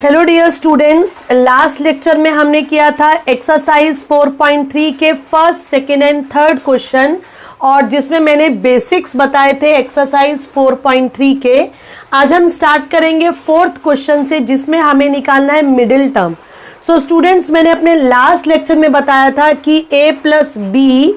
Hello dear students, last lecture में हमने किया था एक्सरसाइज 4.3 के first, second and third question, और जिसमें मैंने बेसिक्स बताए थे एक्सरसाइज 4.3 के। आज हम स्टार्ट करेंगे फोर्थ क्वेश्चन से, जिसमें हमें निकालना है मिडिल टर्म। सो स्टूडेंट्स, मैंने अपने लास्ट लेक्चर में बताया था कि a plus b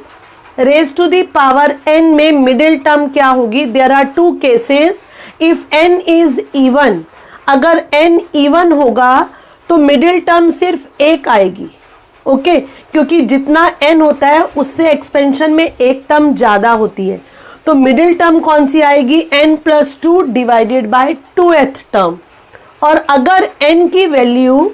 raise to the power n में मिडिल टर्म क्या होगी। There are two cases. If n is even, अगर n इवन होगा तो मिडिल टर्म सिर्फ एक आएगी, ओके क्योंकि जितना n होता है उससे एक्सपेंशन में एक टर्म ज्यादा होती है। तो मिडिल टर्म कौन सी आएगी? n plus 2 divided by 2th term. और अगर n की वैल्यू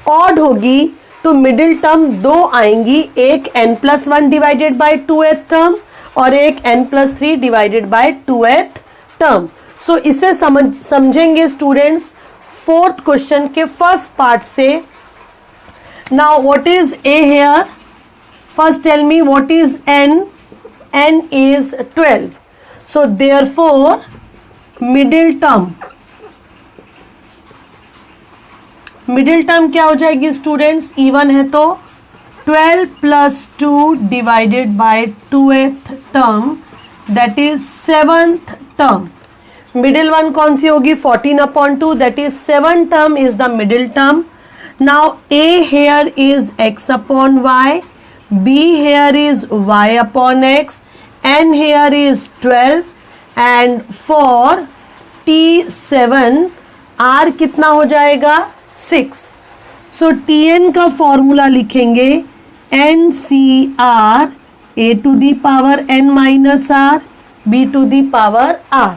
ऑड होगी तो मिडिल टर्म दो आएंगी, एक n plus 1 divided by 2th term और एक n plus 3 divided by 2th term. So इसे समझेंगे स्टूडेंट्स फोर्थ क्वेश्चन के फर्स्ट पार्ट से। Now what is a here? First tell me what is n? n is 12. So therefore middle term क्या हो जाएगी students? Even है तो 12 plus 2 divided by 2th term, that is 7th term. Middle one कौन सी होगी? 14/2, that is 7 term is the middle term. Now a here is x upon y, b here is y upon x, n here is 12, and for t7 r कितना हो जाएगा? 6। So tn का formula लिखेंगे NCR, a to the power n minus r, b to the power r।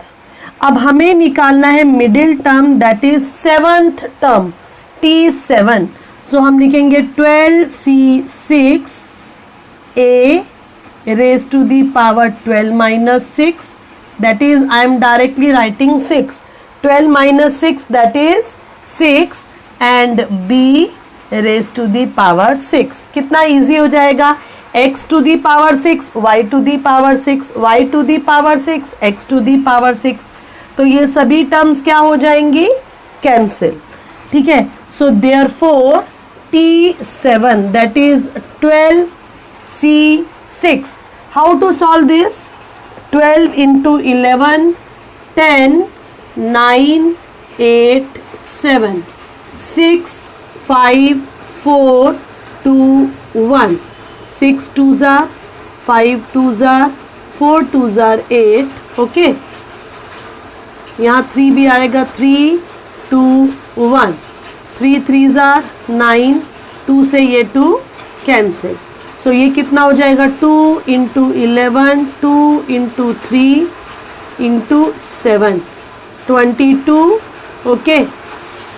अब हमें निकालना है middle term, that is 7th term T7। So हम लिखेंगे 12C6 a raise to the power 12 minus 6, that is I am directly writing 6। 12 minus 6 that is 6 and b raise to the power 6। कितना easy हो जाएगा? x to the power 6, y to the power 6, y to the power 6, x to the power 6। तो ये सभी terms क्या हो जाएंगी? Cancel. ठीक है। So therefore T7 that is 12C6। How to solve this? 12 into 11, 10, 9, 8, 7, 6, 5, 4, 2, 1। 6 2s are 5 2s are 4 2s are 8। Okay, यहाँ 3 भी आएगा, 3 2 1, 3 3s are 9, 2 से ये 2 कैंसिल। सो ये कितना हो जाएगा? 2 into 11, 2 into 3 into 7, 22। Okay,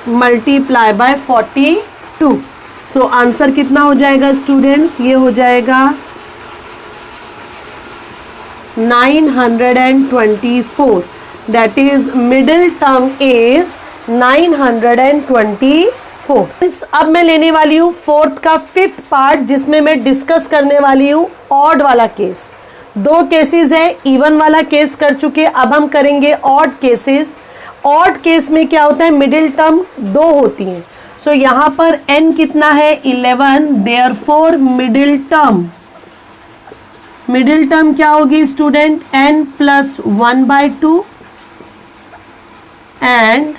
multiply by 42। So answer कितना हो जाएगा स्टूडेंट्स? ये हो जाएगा 924, that is middle term is 924। अब मैं लेने वाली हूँ फोर्थ का फिफ्थ पार्ट, जिसमें मैं डिस्कस करने वाली हूँ ऑड वाला केस। दो केसेस है, इवन वाला केस कर चुके, अब हम करेंगे ऑड केसेस। ऑड केस में क्या होता है? मिडिल टर्म दो होती हैं। सो यहाँ पर n कितना है? 11। देयरफॉर मिडिल टर्म क्या होगी student? n plus 1/2 and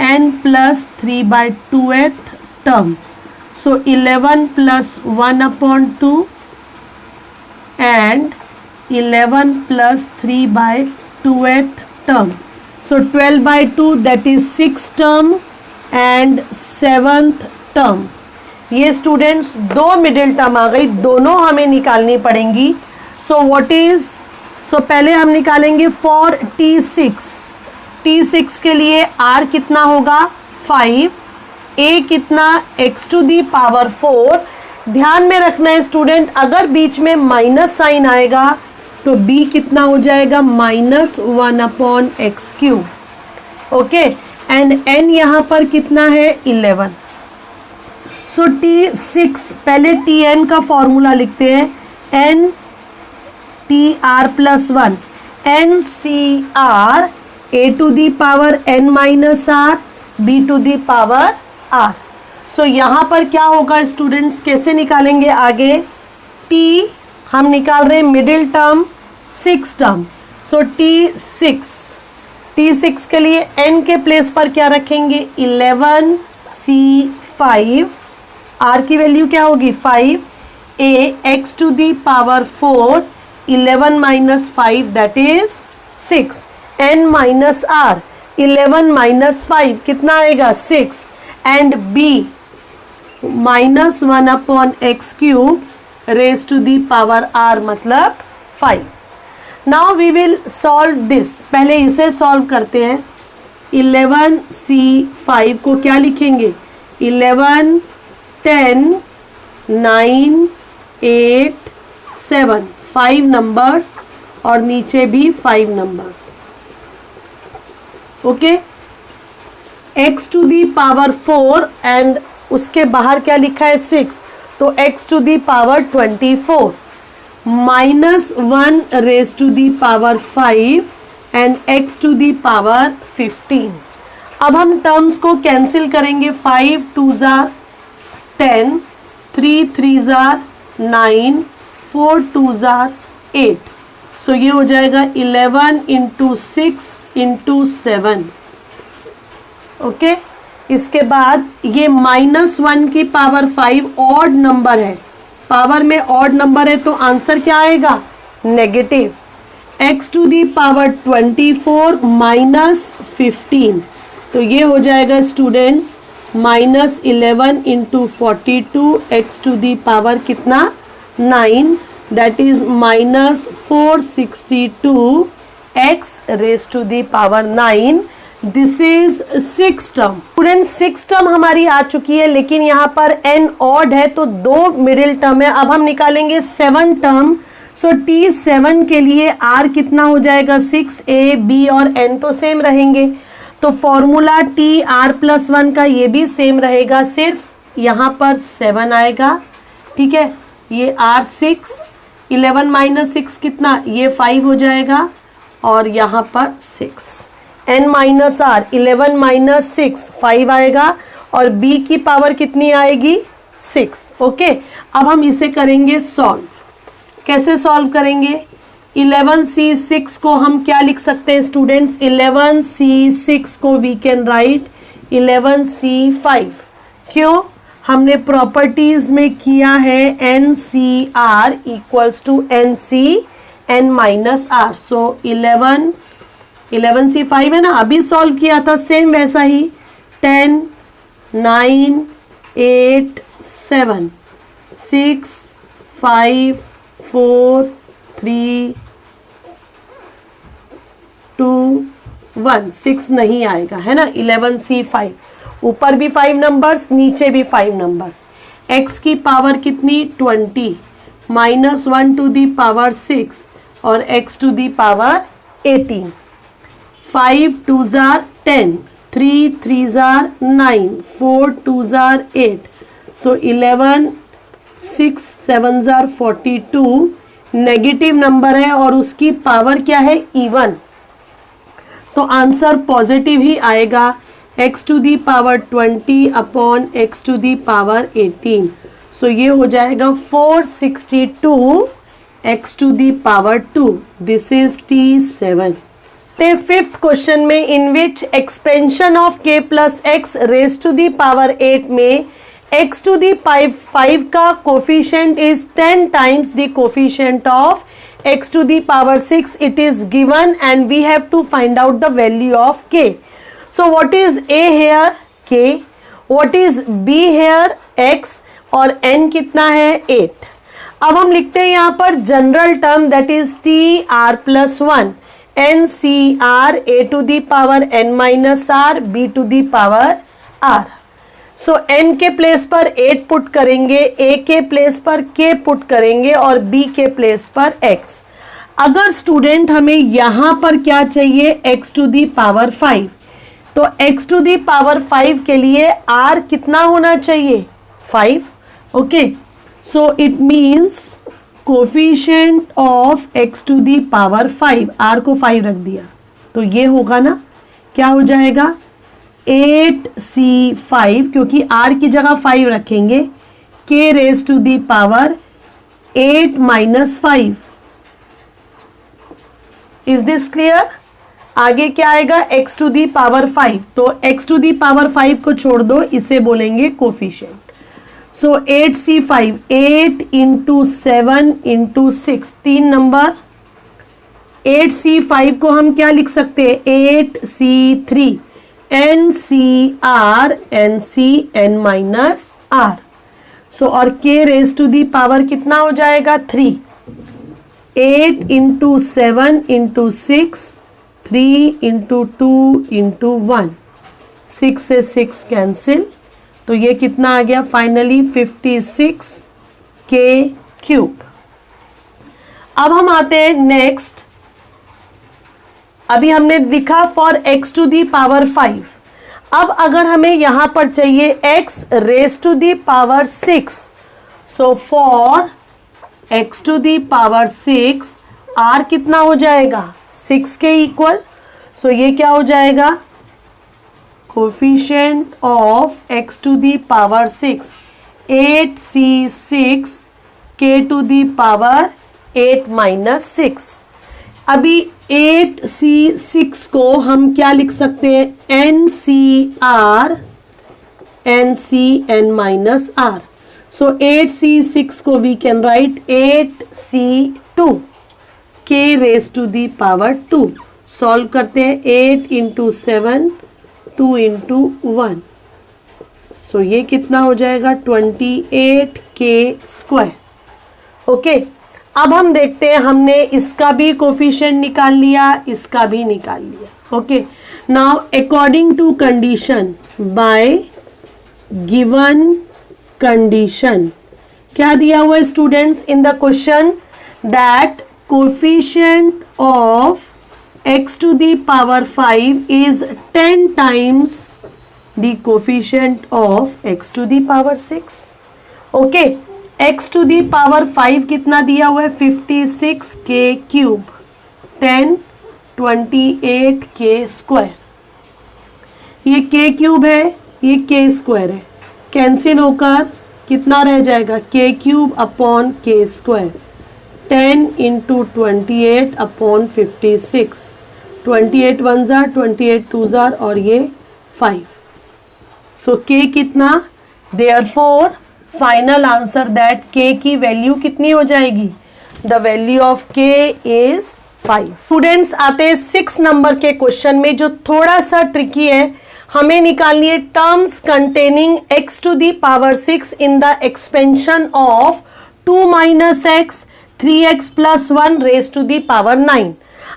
n plus 3/2th term. So 11 plus 1/2 and 11 plus 3/2th term. So 12/2 that is 6 term and 7th term. ये स्टूडेंट्स दो मिडिल टर्म आ गई, दोनों हमें निकालनी पड़ेंगी। So what is? सो पहले हम निकालेंगे फॉर T6 के लिए r कितना होगा? 5, a कितना? x to the power 4। ध्यान में रखना है स्टूडेंट, अगर बीच में माइनस साइन आएगा तो b कितना हो जाएगा? -1/x³। ओके, एंड n यहाँ पर कितना है? 11। सो T6, पहले Tn का फॉर्मूला लिखते हैं, n Tr plus 1, NCR a to the power n minus r, b to the power r। So यहाँ पर क्या होगा स्टूडेंट्स, कैसे निकालेंगे आगे, t हम निकाल रहे हैं मिडिल टर्म 6 टर्म, सो t6 के लिए n के प्लेस पर क्या रखेंगे 11c5, r की वैल्यू क्या होगी 5, a x to the power 4 11 minus 5 that is 6, n minus r 11 minus 5 कितना आएगा 6, and b -1 upon x cube raise to the power r मतलब 5। Now we will solve this, पहले इसे सॉल्व करते हैं। 11c5 को क्या लिखेंगे 11 10 9 8 7 5 नंबर्स और नीचे भी 5 numbers, okay. x to the power 4 and उसके बाहर क्या लिखा है 6, तो x to the power 24 -1 raise to the power 5 and x to the power 15। अब हम टर्म्स को कैंसिल करेंगे, 5 2 जार 10, 3 3 जार 9, 4 2 जार 8, सो ये हो जाएगा 11 इंटू 6 इंटू 7, ओके। इसके बाद ये -1 की पावर 5 ऑड नंबर है, पावर में ऑड नंबर है तो आंसर क्या आएगा negative. x to the power 24 -15, तो ये हो जाएगा students -11 into 42 x to the power कितना 9, that is -462 x raise to the power 9। This is 6 term. Student 6 term हमारी आ चुकी है, लेकिन यहाँ पर n ऑड है तो 2 मिडिल टर्म है। अब हम निकालेंगे 7 टर्म, सो t7 के लिए r कितना हो जाएगा 6, a b और n तो सेम रहेंगे, तो फॉर्मूला tr+1 का ये भी सेम रहेगा, सिर्फ यहाँ पर 7 आएगा, ठीक है। ये r6 11 माइनस 6 कितना, ये 5 हो जाएगा और यहाँ पर 6, n माइनस r 11 माइनस 6 5 आएगा और b की पावर कितनी आएगी 6, ओके। अब हम इसे करेंगे सॉल्व, कैसे सॉल्व करेंगे 11c6 को हम क्या लिख सकते हैं स्टूडेंट्स, 11c6 को वी कैन राइट 11c5, क्यों, हमने प्रॉपर्टीज में किया है NCR equals to NC n minus r, so 11c5 है ना, अभी सॉल्व किया था सेम वैसा ही 10 9 8 7 6 5 4 3 2 1, 6 नहीं आएगा है ना, 11c5 ऊपर भी 5 नंबर्स नीचे भी 5 नंबर्स, x की पावर कितनी 20 -1 टू दी पावर 6 और x टू दी पावर 18, 5 2 जार 10, 3 3 जार 9, 4 2 जार 8, सो 11 6 7 जार 42, नेगेटिव नंबर है और उसकी पावर क्या है इवन, तो आंसर पॉजिटिव ही आएगा, x to the power 20 upon x to the power 18, so ये हो जाएगा 462 x to the power 2, this is t7। Fifth question में, in which expansion of k plus x raise to the power 8 में x to the power 5 का coefficient is 10 times the coefficient of x to the power 6, it is given and we have to find out the value of k. So what is a here k, what is b here x और n कितना है 8। अब हम लिखते हैं यहाँ पर general term that is T R plus 1 N C R A to the power n minus R B to the power r। So n के प्लेस पर 8 पुट करेंगे, a के प्लेस पर k पुट करेंगे और b के place पर x। अगर स्टूडेंट हमें यहाँ पर क्या चाहिए x टू दी पावर 5, तो x टू दी पावर 5 के लिए r कितना होना चाहिए 5, okay. So it means coefficient of x to the power 5, r को 5 रख दिया तो ये होगा ना, क्या हो जाएगा 8c5, क्योंकि r की जगह 5 रखेंगे, k raise to the power 8 minus 5। Is this clear? आगे क्या आएगा? x टू दी पावर 5, तो x टू दी पावर 5 को छोड़ दो, इसे बोलेंगे कोफिशिएंट। सो 8c5, 8 into 7 into 6, 3 number. 8c5 को हम क्या लिख सकते हैं? 8c3, NCR, NCN minus R। So और k raise to the power कितना हो जाएगा? 3। 8 इंटू 7 इंटू 6, 3 इंटू 2 इंटू 1, 6 से 6 कैंसिल, तो ये कितना आ गया? Finally 56k cube. अब हम आते हैं नेक्स्ट। अभी हमने लिखा for x to the power 5। अब अगर हमें यहां पर चाहिए x raise to the power 6, so for x to the power 6, r कितना हो जाएगा? 6 के इक्वल। सो ये क्या हो जाएगा? Coefficient of x to the power 6, 8c6 k to the power 8 minus 6। अभी 8c6 को हम क्या लिख सकते हैं? NCR, NCN minus R। So 8c6 को we can write 8c2 k raise to the power 2। Solve करते हैं, 8 इंटू 7, 2 इंटू 1, सो ये कितना हो जाएगा? 28k square. ओके, अब हम देखते हैं, हमने इसका भी कोफिशिएंट निकाल लिया, इसका भी निकाल लिया। Okay, now according to condition, by given condition, क्या दिया हुआ है students in the question? That coefficient of x to the power 5 is 10 times the coefficient of x to the power 6. Okay, x to the power 5 कितना दिया हुआ है? 56k cube, 10 28k square. ये k cube है, ये k square है, cancel होकर कितना रह जाएगा? k cube upon k square, 10 into 28 upon 56, 28 one जार, 28 टू जार, और ये 5। सो k कितना? Therefore final answer that k की वैल्यू कितनी हो जाएगी? The value of k is 5। Students, आते हैं 6 नंबर के क्वेश्चन में, जो थोड़ा सा ट्रिकी है। हमें निकालनी है terms containing x to the power 6 in the expansion of 2 minus X, 3x plus 1 raise to the power 9।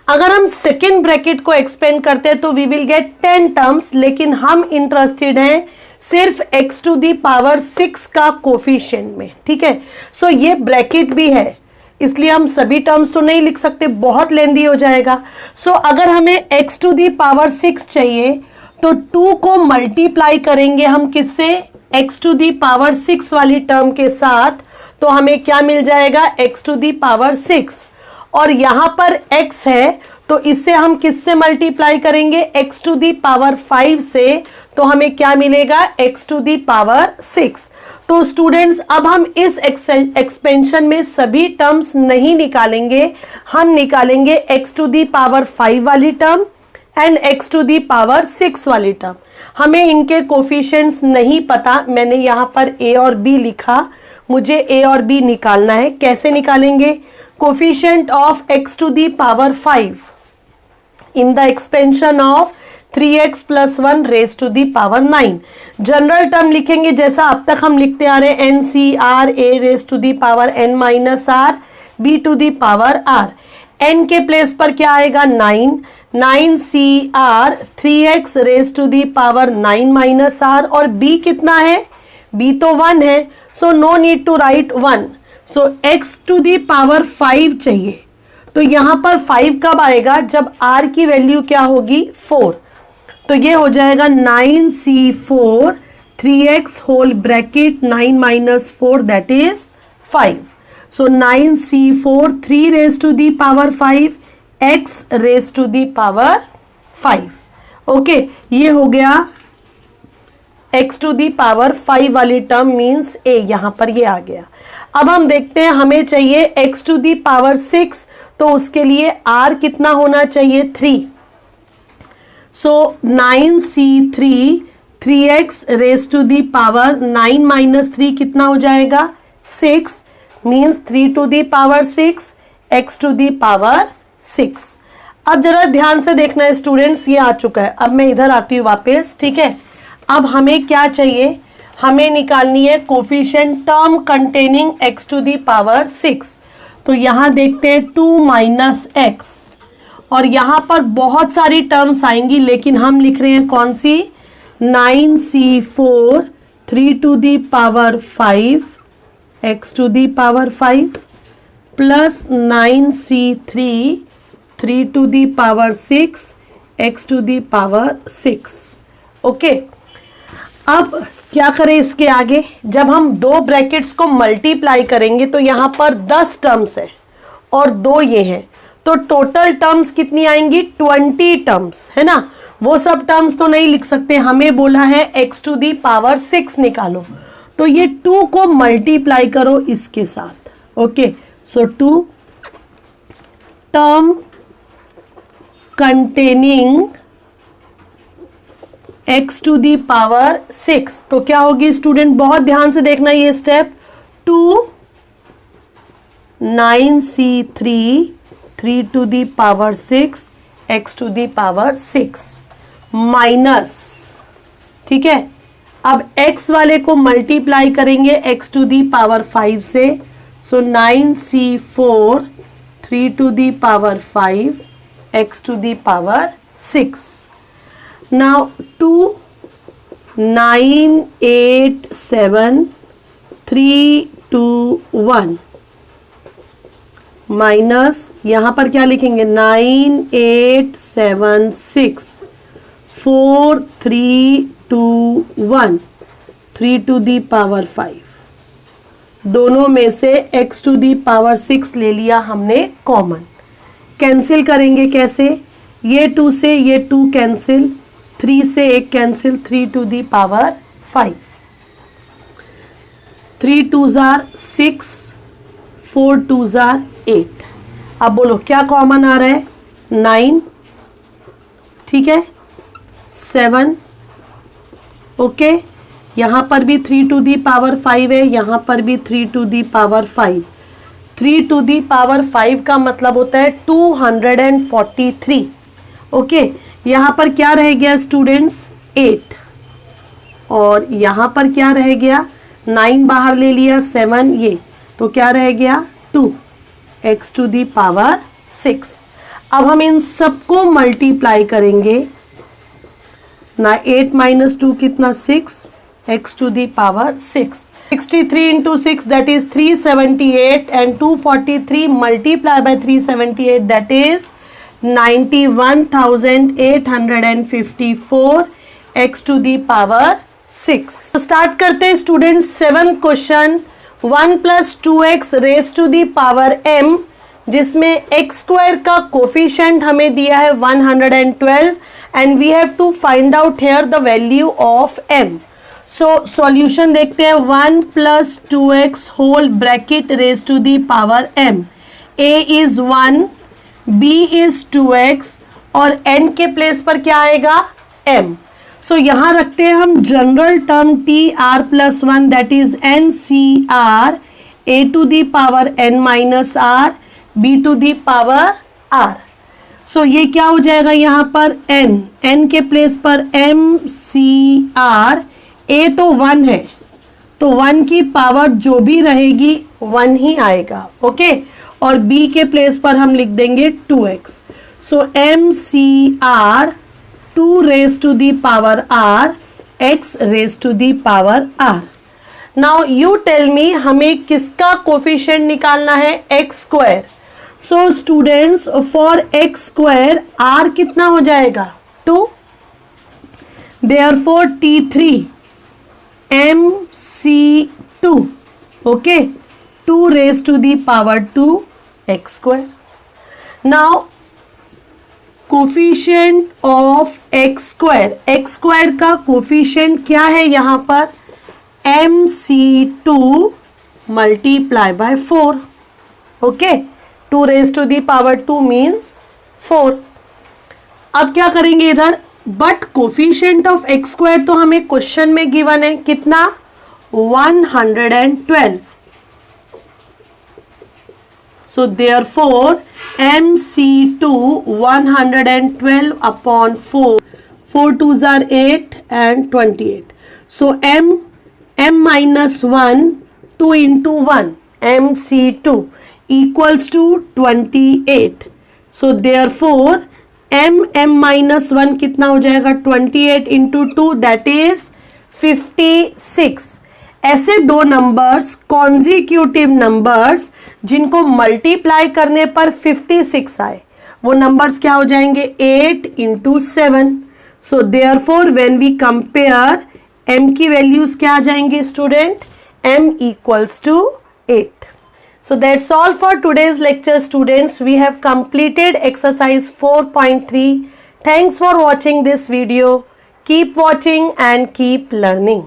अगर हम सेकेंड ब्रैकेट को एक्सपेंड करते हैं तो वी विल गेट 10 टर्म्स, लेकिन हम इंटरेस्टेड हैं सिर्फ x टू दी पावर 6 का कोफिशिएंट में। ठीक है, सो ये ब्रैकेट भी है, इसलिए हम सभी टर्म्स तो नहीं लिख सकते, बहुत लेंदी हो जाएगा। सो अगर हमें x टू दी पावर 6 चाहिए तो 2 को मल्टीप्लाई करेंगे हम किससे? x टू दी पावर 6 वाली टर्म के साथ, तो हमें क्या मिल जाएगा? x to the power 6। और यहां पर x है, तो इससे हम किससे मल्टीप्लाई करेंगे? x टू दी पावर 5 से, तो हमें क्या मिलेगा? x to the power 6। तो स्टूडेंट्स, अब हम इस एक्सपेंशन में सभी टर्म्स नहीं निकालेंगे, हम निकालेंगे x टू दी पावर 5 वाली term and x to the power 6 वाली टर्म। हमें इनके कोफिशिएंट्स नहीं पता, मैंने यहां पर a और b लिखा, मुझे a और b निकालना है। कैसे निकालेंगे? Coefficient of x to the power 5 in the expansion of 3x plus 1 raise to the power 9। General term लिखेंगे जैसा अब तक हम लिखते आ रहे हैं, NCR, a raise to the power n minus r, b to the power r। n के place पर क्या आएगा? 9, 9CR, 3x raise to the power 9 minus r, और b कितना है? b तो 1 है, so no need to write 1। So x to the power 5 चाहिए, तो यहां पर 5 कब आएगा? जब r की वैल्यू क्या होगी? 4। तो ये हो जाएगा 9C4, 3x whole bracket 9 minus 4 that is 5। So 9C4, 3 raise to the power 5, x raise to the power 5। Okay, ये हो गया x टू दी पावर 5 वाली टर्म मीन्स a, यहां पर ये आ गया। अब हम देखते हैं, हमें चाहिए x टू दी पावर 6, तो उसके लिए r कितना होना चाहिए 3। So 9c3 3x raise to the power 9 minus 3 कितना हो जाएगा 6, means 3 to the power 6 x to the power 6। अब जरा ध्यान से देखना है स्टूडेंट्स, ये आ चुका है। अब मैं इधर आती हूँ वापस, ठीक है। अब हमें क्या चाहिए, हमें निकालनी है coefficient term containing x to the power 6। तो यहां देखते हैं 2 माइनस एक्स, और यहां पर बहुत सारी टर्म्स आएंगी, लेकिन हम लिख रहे हैं कौन सी, 9c4 3 to the power 5 x to the power 5 plus 9c3 3 to the power 6 x to the power 6। Okay, अब क्या करें इसके आगे, जब हम दो ब्रैकेट्स को मल्टीप्लाई करेंगे तो यहां पर 10 टर्म्स है और 2 ये हैं, तो टोटल टर्म्स कितनी आएंगी 20 टर्म्स, है ना। वो सब टर्म्स तो नहीं लिख सकते, हमें बोला है x टू दी पावर 6 निकालो, तो ये 2 को मल्टीप्लाई करो इसके साथ। Okay, so 2 term containing x to the power 6, तो क्या होगी स्टूडेंट, बहुत ध्यान से देखना ये step, 2 9c3 3 to the power 6 x to the power 6 minus, ठीक है। अब x वाले को मल्टीप्लाई करेंगे x टू दी पावर 5 से, so 9c4 3 to the power 5 x to the power 6। Now 2 9 8 7 3 2 1 minus, यहां पर क्या लिखेंगे 9 8 7 6 4 3 2 1 3 टू दी पावर 5। दोनों में से x टू दी पावर 6 ले लिया हमने कॉमन। कैंसिल करेंगे कैसे, ये 2 से ये 2 कैंसिल, 3 से 1 cancel, 3 to the power 5, 3 2s are 6 4 2s are 8। अब बोलो क्या कॉमन आ रहा है, 9, ठीक है, 7, ओके। यहां पर भी 3 टू दी पावर 5 है, यहां पर भी 3 to the power 5। 3 to the power 5 का मतलब होता है 243। ओके, यहां पर क्या रह गया स्टूडेंट्स 8, और यहां पर क्या रह गया 9 बाहर ले लिया, 7 ये, तो क्या रह गया 2 x टू दी पावर 6। अब हम इन सबको मल्टीप्लाई करेंगे ना, 8 माइनस 2 कितना 6 x to the power 6। 63 into 6 that is 378 and 243 multiplied by 378 that is 91,854 x to the power 6। तो स्टार्ट करते हैं students 7th question, 1 plus 2x raised to the power m, जिसमें x स्क्वायर का coefficient हमें दिया है 112 and we have to find out here the value of m। So solution देखते हैं, 1 plus 2x whole bracket raise to the power m, a is 1, b is 2x और n के place पर क्या आएगा m। सो यहां रखते हैं हम general term t r plus 1 that is n c r, a to the power n minus r, b to the power r। So ये क्या हो जाएगा यहाँ पर n के प्लेस पर m c r, a तो 1 है तो 1 की पावर जो भी रहेगी 1 ही आएगा, ओके। और b के प्लेस पर हम लिख देंगे 2x। So m c r 2 raise to the power r, x raise to the power r। Now you tell me हमें किसका कोफिशिएंट निकालना है, x square. So students for x square r कितना हो जाएगा 2, therefore t3 mc2, okay, 2 raise to the power 2 x square. Now coefficient of X square का कोफिशिएंट क्या है यहाँ पर, MC2 multiply by 4. Okay, 2 raised to the power 2 means 4. अब क्या करेंगे इधर, but coefficient of X square तो हमें क्वेश्चन में गिवन है कितना, 112. So therefore MC2 112 upon 4. 4 2s are 8 and 28. So m minus 1, 2 into 1, MC2 equals to 28. So therefore m minus 1 कितना हो जाएगा, 28 into 2 that is 56. ऐसे दो नंबर्स कॉन्जिक्यूटिव नंबर्स जिनको मल्टीप्लाई करने पर 56 आए, वो नंबर्स क्या हो जाएंगे, 8 into 7. So therefore when we compare m की वैल्यूज क्या आ जाएंगे student, m equals to 8. So that's all for today's lecture students. We have completed exercise 4.3. Thanks for watching this video. Keep watching and keep learning.